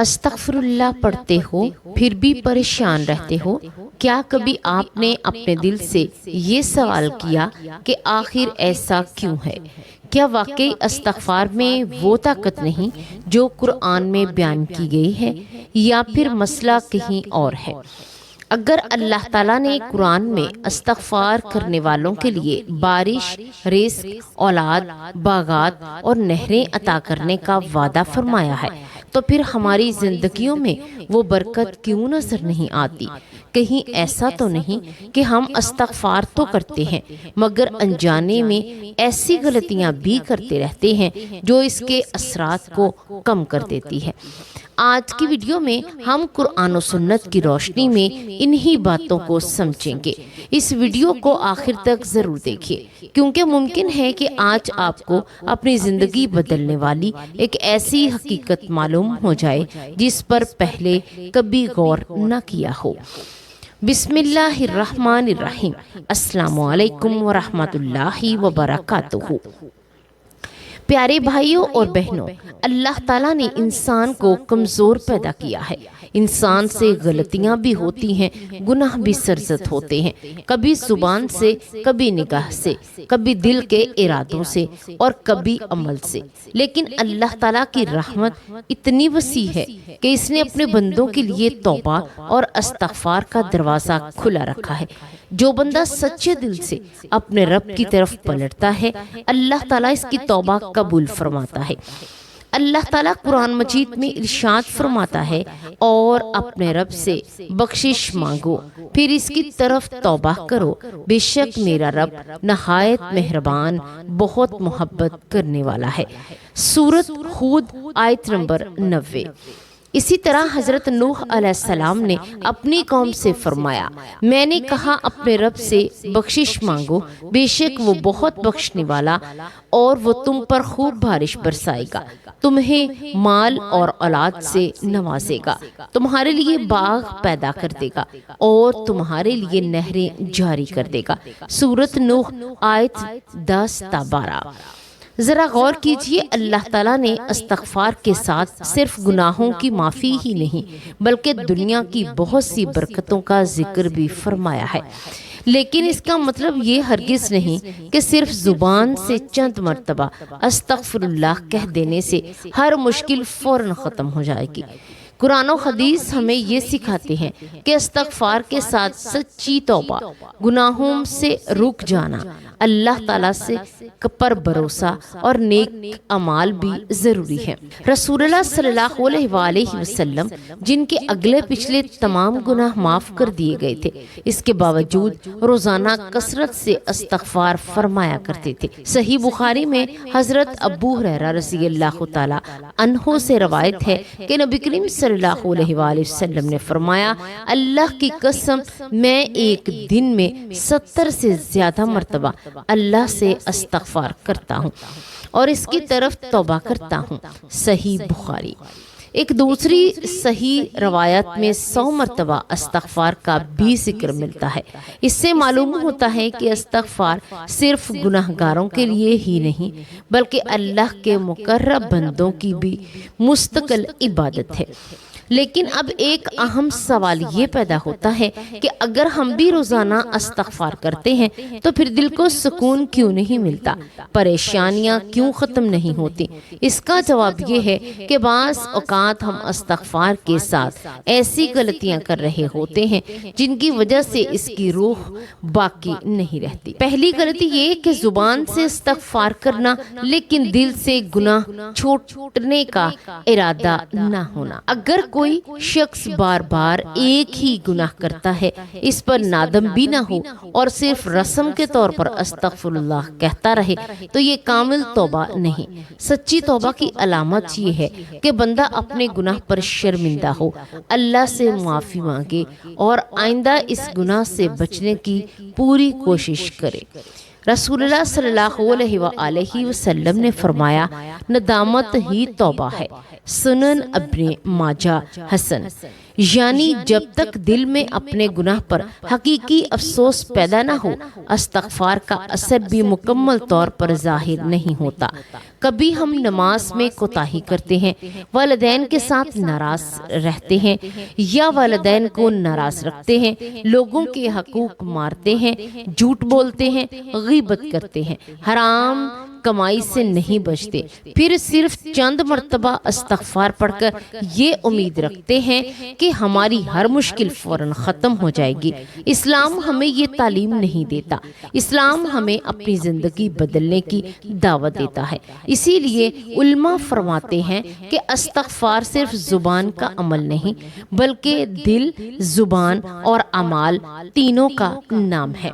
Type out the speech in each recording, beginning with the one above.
استغفر اللہ پڑھتے ہو پھر بھی پریشان رہتے ہو؟ کیا کبھی آپ نے اپنے دل سے یہ سوال کیا کہ آخر ایسا کیوں ہے؟ کیا واقعی استغفار میں وہ طاقت نہیں جو قرآن میں بیان کی گئی ہے، یا پھر مسئلہ کہیں اور ہے؟ اگر اللہ تعالیٰ نے قرآن میں استغفار کرنے والوں کے لیے بارش، رزق، اولاد، باغات اور نہریں عطا کرنے کا وعدہ فرمایا ہے، تو پھر ہماری زندگیوں میں وہ برکت کیوں نظر نہیں آتی؟ کہیں ایسا تو نہیں کہ ہم استغفار تو کرتے ہیں مگر انجانے میں ایسی غلطیاں بھی کرتے رہتے ہیں جو اس کے اثرات کو کم کر دیتی ہے؟ آج کی ویڈیو میں ہم قرآن و سنت کی روشنی میں انہی باتوں کو سمجھیں گے۔ اس ویڈیو کو آخر تک ضرور دیکھیے، کیونکہ ممکن ہے کہ آج آپ کو اپنی زندگی بدلنے والی ایک ایسی حقیقت معلوم ہو جائے جس پر پہلے کبھی غور نہ کیا ہو۔ بسم اللہ الرحمن الرحیم۔ السلام علیکم ورحمۃ اللہ وبرکاتہ۔ پیارے بھائیوں اور بہنوں، اللہ تعالیٰ نے انسان کو کمزور پیدا کیا ہے۔ انسان سے غلطیاں بھی ہوتی ہیں، گناہ بھی سرزد ہوتے ہیں، کبھی زبان سے، کبھی نگاہ سے، کبھی دل کے ارادوں سے اور کبھی عمل سے۔ لیکن اللہ تعالیٰ کی رحمت اتنی وسیع ہے کہ اس نے اپنے بندوں کے لیے توبہ اور استغفار کا دروازہ کھلا رکھا ہے۔ جو بندہ سچے دل سے اپنے رب کی طرف پلٹتا ہے، اللہ تعالیٰ اس کی توبہ قبول فرماتا ہے۔ اللہ تعالیٰ قرآن مجید میں ارشاد فرماتا ہے، اور اپنے رب سے بخشش مانگو، پھر اس کی طرف توبہ کرو، بے شک میرا رب نہایت مہربان، بہت محبت کرنے والا ہے۔ سورۃ ہود آیت نمبر 90۔ اسی طرح حضرت نوح علیہ السلام نے اپنی قوم سے فرمایا، میں نے کہا اپنے رب سے بخشش مانگو، بے شک وہ بہت بخشنے والا، اور وہ تم پر خوب بارش برسائے گا، تمہیں مال اور اولاد سے نوازے گا، تمہارے لیے باغ پیدا کر دے گا اور تمہارے لیے نہریں جاری کر دے گا۔ سورۃ نوح آیت 10 تا 12۔ ذرا غور کیجئے، اللہ تعالیٰ نے استغفار کے ساتھ صرف گناہوں کی معافی ہی نہیں بلکہ دنیا کی بہت سی برکتوں کا ذکر بھی فرمایا ہے۔ لیکن اس کا مطلب یہ ہرگز نہیں کہ صرف زبان سے چند مرتبہ استغفر اللہ کہہ دینے سے ہر مشکل فوراً ختم ہو جائے گی۔ قرآن و حدیث ہمیں یہ سکھاتے ہیں کہ استغفار کے ساتھ سچی توبہ، گناہوں سے رک جانا، اللہ تعالیٰ سے پر بھروسہ اور نیک اعمال بھی ضروری ہے۔ رسول اللہ صلی اللہ علیہ وآلہ وسلم جن کے اگلے پچھلے تمام گناہ معاف کر دیے گئے تھے، اس کے باوجود روزانہ کثرت سے استغفار فرمایا کرتے تھے۔ صحیح بخاری میں حضرت ابو ہریرہ رضی اللہ تعالی عنہ سے روایت ہے کہ نبی کریم صلی اللہ علیہ وآلہ وسلم نے فرمایا، اللہ کی قسم میں ایک دن میں 70 سے زیادہ مرتبہ اللہ سے استغفار کرتا ہوں اور اس کی طرف توبہ کرتا ہوں۔ صحیح بخاری۔ ایک دوسری صحیح روایت میں 100 مرتبہ استغفار کا بھی ذکر ملتا ہے۔ اس سے معلوم ہوتا ہے کہ استغفار صرف گناہ گاروں کے لیے ہی نہیں بلکہ اللہ کے مقرب بندوں کی بھی مستقل عبادت ہے۔ لیکن اب ایک اہم سوال یہ پیدا ہوتا ہے کہ اگر ہم بھی روزانہ استغفار کرتے ہیں تو پھر دل کو سکون کیوں نہیں ملتا، پریشانیاں کیوں ختم نہیں ہوتی؟ اس کا جواب یہ ہے کہ بعض اوقات ہم استغفار کے ساتھ ایسی غلطیاں کر رہے ہوتے ہیں جن کی وجہ سے اس کی روح باقی نہیں رہتی۔ پہلی غلطی یہ کہ زبان سے استغفار کرنا لیکن دل سے گناہ چھوڑنے کا ارادہ نہ ہونا۔ اگر کوئی شخص بار بار ایک ہی گناہ کرتا ہے، اس پر نادم بھی نہ ہو اور صرف رسم کے طور پر استغفر اللہ کہتا رہے تو یہ کامل توبہ نہیں۔ سچی توبہ کی علامت یہ ہے کہ بندہ اپنے گناہ پر شرمندہ ہو، اللہ سے معافی مانگے اور آئندہ اس گناہ سے بچنے کی پوری کوشش کرے۔ رسول اللہ صلی اللہ علیہ وآلہ وسلم نے فرمایا، ندامت ہی توبہ ہے۔ سنن ابن ماجہ حسن۔ یعنی جب تک دل میں اپنے گناہ پر حقیقی افسوس پیدا نہ ہو استغفار کا اثر بھی مکمل طور پر ظاہر نہیں ہوتا۔ کبھی ہم نماز میں کوتاہی کرتے ہیں، والدین کے ساتھ ناراض رہتے ہیں یا والدین کو ناراض رکھتے ہیں، لوگوں کے حقوق مارتے ہیں، جھوٹ بولتے ہیں، غیبت کرتے ہیں، حرام کمائی سے نہیں بچتے، پھر صرف چند مرتبہ استغفار پڑھ کر یہ امید رکھتے ہیں کہ ہماری ہر مشکل فوراً ختم ہو جائے گی۔ اسلام ہمیں یہ تعلیم نہیں دیتا۔ اسلام ہمیں اپنی زندگی بدلنے کی دعوت دیتا ہے۔ اسی لیے علماء فرماتے ہیں کہ استغفار صرف زبان کا عمل نہیں بلکہ دل، زبان اور اعمال تینوں کا نام ہے۔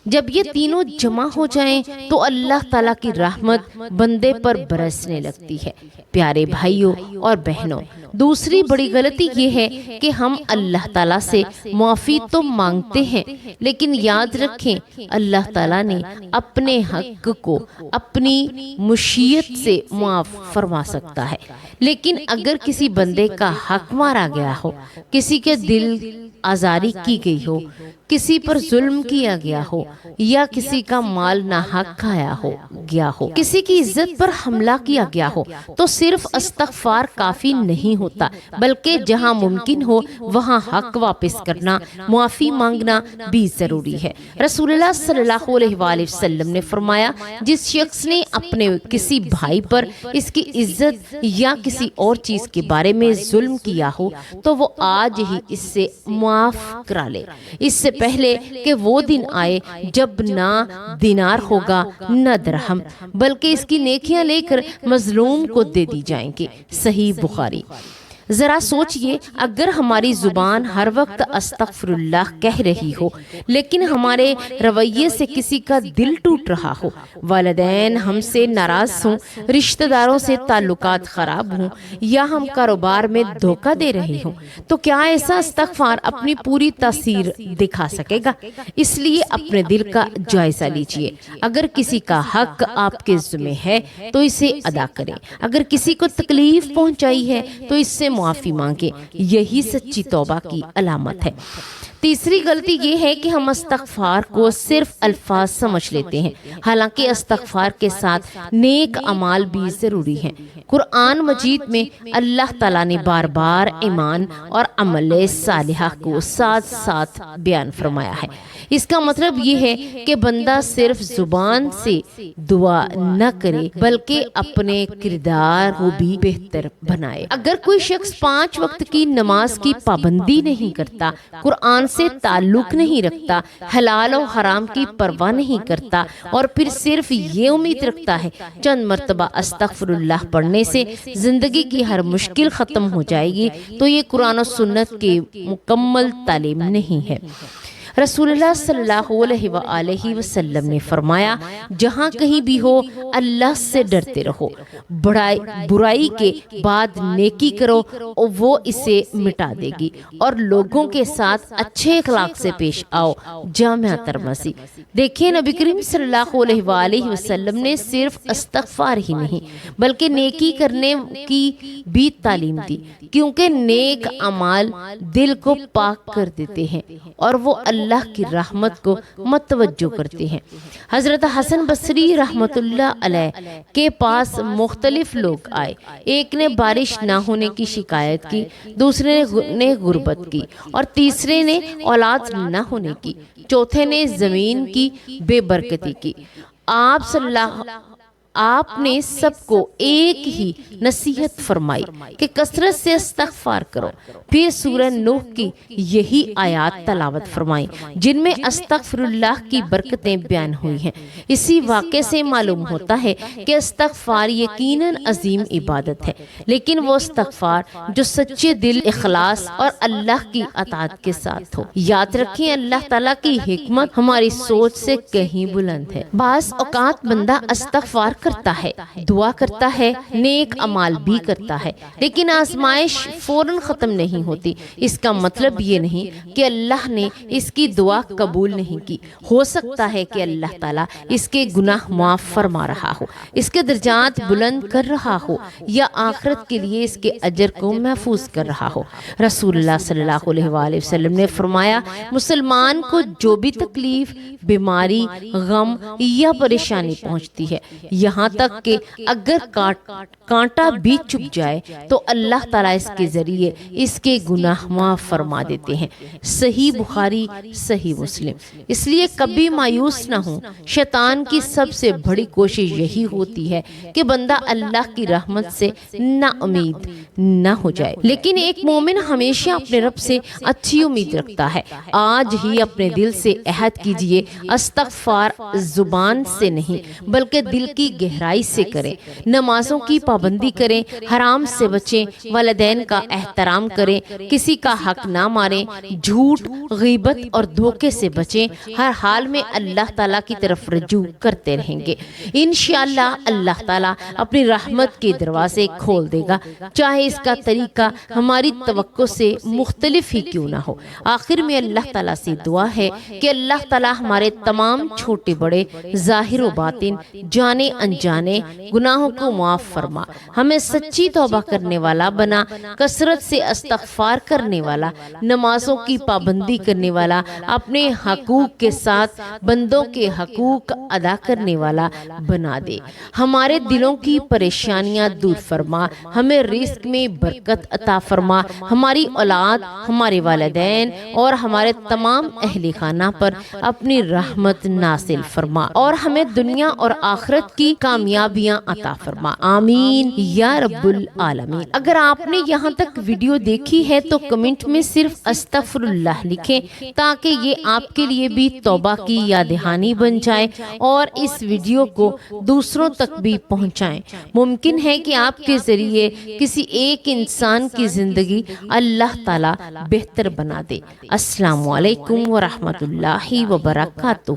جب یہ تینوں جمع ہو جائیں تو اللہ تعالیٰ کی رحمت بندے پر برسنے لگتی ہے۔ پیارے بھائیوں اور بہنوں، دوسری بڑی غلطی یہ ہے کہ ہم اللہ تعالیٰ سے معافی تو مانگتے ہیں، لیکن یاد رکھیں اللہ تعالیٰ نے اپنے حق کو اپنی مشیت سے معاف فرما سکتا ہے، لیکن اگر کسی بندے کا حق مارا گیا ہو، کسی کے دل آزاری کی گئی ہو، کسی پر ظلم کیا گیا ہو یا کسی کا مال ناحق کھایا گیا ہو، کسی کی عزت پر حملہ کیا گیا ہو، تو صرف استغفار کافی نہیں ہوتا، بلکہ جہاں ممکن ہو وہاں حق واپس کرنا، معافی مانگنا بھی ضروری ہے۔ رسول اللہ صلی اللہ علیہ وآلہ وسلم نے فرمایا، جس شخص نے اپنے کسی بھائی پر اس کی عزت یا کسی اور چیز کے بارے میں ظلم کیا ہو تو وہ آج ہی اس سے معاف کرا لے، اس سے پہلے کہ وہ دن آئے جب نہ دینار ہوگا نہ درہم، بلکہ اس کی نیکیاں لے کر مظلوم کو دے دی جائیں گے۔ صحیح بخاری۔ ذرا سوچئے، اگر ہماری زبان ہر وقت استغفر اللہ کہہ رہی ہو لیکن ہمارے رویے سے کسی کا دل ٹوٹ رہا ہو، والدین ہم سے ناراض ہوں، رشتہ داروں سے تعلقات خراب ہوں یا ہم کاروبار میں دھوکہ دے رہے ہوں، تو کیا ایسا استغفار اپنی پوری تاثیر دکھا سکے گا؟ اس لیے اپنے دل کا جائزہ لیجئے۔ اگر کسی کا حق آپ کے ذمہ ہے تو اسے ادا کریں، اگر کسی کو تکلیف پہنچائی ہے تو اس سے معافی مانگے، یہی سچی توبہ کی علامت ہے۔ تیسری غلطی یہ ہے کہ ہم استغفار کو صرف الفاظ سمجھ لیتے ہیں، حالانکہ استغفار کے ساتھ نیک اعمال بھی ضروری ہیں۔ قرآن مجید میں اللہ تعالیٰ نے بار بار ایمان اور عمل صالحہ کو ساتھ ساتھ بیان فرمایا ہے۔ اس کا مطلب یہ ہے کہ بندہ صرف زبان سے دعا نہ کرے بلکہ اپنے کردار کو بھی بہتر بنائے۔ اگر کوئی شخص 5 وقت کی نماز کی پابندی نہیں کرتا، قرآن سے تعلق نہیں رکھتا، حلال و حرام کی پرواہ نہیں کرتا اور پھر صرف یہ امید رکھتا ہے چند مرتبہ استغفر اللہ پڑھنے سے زندگی کی ہر مشکل ختم ہو جائے گی، تو یہ قرآن و سنت کی مکمل تعلیم نہیں ہے۔ رسول اللہ صلی اللہ علیہ وآلہ وسلم نے فرمایا، جہاں کہیں بھی ہو اللہ سے ڈرتے رہو، برائی کے بعد نیکی کرو اور وہ اسے مٹا دے گی، اور لوگوں کے ساتھ اچھے اخلاق سے پیش آؤ۔ جامعہ ترمذی۔ دیکھیں، نبی کریم صلی اللہ علیہ وآلہ وسلم نے صرف استغفار ہی نہیں بلکہ نیکی کرنے کی بھی تعلیم دی، کیونکہ نیک اعمال دل کو پاک کر دیتے ہیں اور وہ اللہ کی رحمت کو متوجہ کرتے ہیں۔ حضرت حسن بصری رحمت اللہ علیہ کے پاس مختلف لوگ آئے۔ ایک نے بارش نہ ہونے کی شکایت کی، دوسرے نے غربت کی اور تیسرے نے اولاد نہ ہونے کی، چوتھے نے زمین کی بے برکتی کی۔ آپ نے سب کو ایک ہی نصیحت فرمائی کہ کثرت سے استغفار کرو۔ پھر سورہ نوح کی یہی آیات تلاوت فرمائیں جن میں استغفر اللہ کی برکتیں بیان ہوئی ہیں۔ اسی واقعے سے معلوم ہوتا ہے کہ استغفار یقیناً عظیم عبادت ہے، لیکن وہ استغفار جو سچے دل، اخلاص اور اللہ کی اطاعت کے ساتھ ہو۔ یاد رکھیں، اللہ تعالیٰ کی حکمت ہماری سوچ سے کہیں بلند ہے۔ بعض اوقات بندہ استغفار کرتا ہے، دعا کرتا ہے، نیک اعمال بھی کرتا ہے، لیکن آزمائش فوراً ختم نہیں ہوتی۔ اس کا مطلب یہ نہیں کہ اللہ نے اس کی دعا قبول نہیں کی۔ ہو سکتا ہے کہ اللہ تعالیٰ اس کے گناہ معاف فرما رہا ہو، اس کے درجات بلند کر رہا ہو، یا آخرت کے لیے اس کے اجر کو محفوظ کر رہا ہو۔ رسول اللہ صلی اللہ علیہ وآلہ وسلم نے فرمایا، مسلمان کو جو بھی تکلیف، بیماری، غم یا پریشانی پہنچتی ہے، یہاں تک کہ اگر کانٹا بھی چبھ جائے تو اللہ تعالیٰ اس کے ذریعے اس کے گناہ معاف فرما دیتے ہیں۔ صحیح بخاری، صحیح مسلم۔ اس لیے کبھی مایوس نہ ہوں۔ شیطان کی سب سے بڑی کوشش یہی ہوتی ہے کہ بندہ اللہ کی رحمت سے نا امید نہ ہو جائے، لیکن ایک مومن ہمیشہ اپنے رب سے اچھی امید رکھتا ہے۔ آج ہی اپنے دل سے عہد کیجئے، استغفار زبان سے نہیں بلکہ دل کی گہرائی سے کریں، نمازوں کی پابندی کریں، حرام سے بچیں، والدین کا احترام کریں، کسی کا حق نہ ماریں، جھوٹ، غیبت اور دھوکے سے بچیں، ہر حال میں اللہ تعالیٰ کی طرف رجوع کرتے رہیں گے۔ انشاءاللہ اللہ تعالیٰ اپنی رحمت کے دروازے کھول دے گا، چاہے اس کا طریقہ ہماری توقع سے مختلف ہی کیوں نہ ہو۔ آخر میں اللہ تعالیٰ سے دعا ہے کہ اللہ تعالیٰ ہمارے تمام چھوٹے بڑے، ظاہر و باطن، جانے انجانے گناہوں کو معاف فرما، ہمیں سچی توبہ کرنے والا بنا، کثرت سے استغفار کرنے والا، نمازوں کی پابندی کرنے والا، اپنے حقوق کے ساتھ بندوں کے حقوق ادا کرنے والا بنا دے۔ ہمارے دلوں کی پریشانیاں دور فرما، ہمیں رزق میں برکت عطا فرما، ہماری اولاد، ہمارے والدین اور ہمارے تمام اہل خانہ پر اپنی رحمت نازل فرما، اور ہمیں دنیا اور آخرت کی کامیابیاں عطا فرما، آمین یا رب العالمین۔ اگر آپ نے یہاں تک ویڈیو دیکھی ہے تو کمنٹ میں صرف استغفر اللہ لکھیں، تاکہ یہ آپ کے لیے بھی توبہ کی یاد دہانی بن جائے اور اس ویڈیو کو دوسروں تک بھی پہنچائیں۔ ممکن ہے کہ آپ کے ذریعے کسی ایک انسان کی زندگی اللہ تعالیٰ بہتر بنا دے۔ السلام علیکم ورحمۃ اللہ وبرکاتہ۔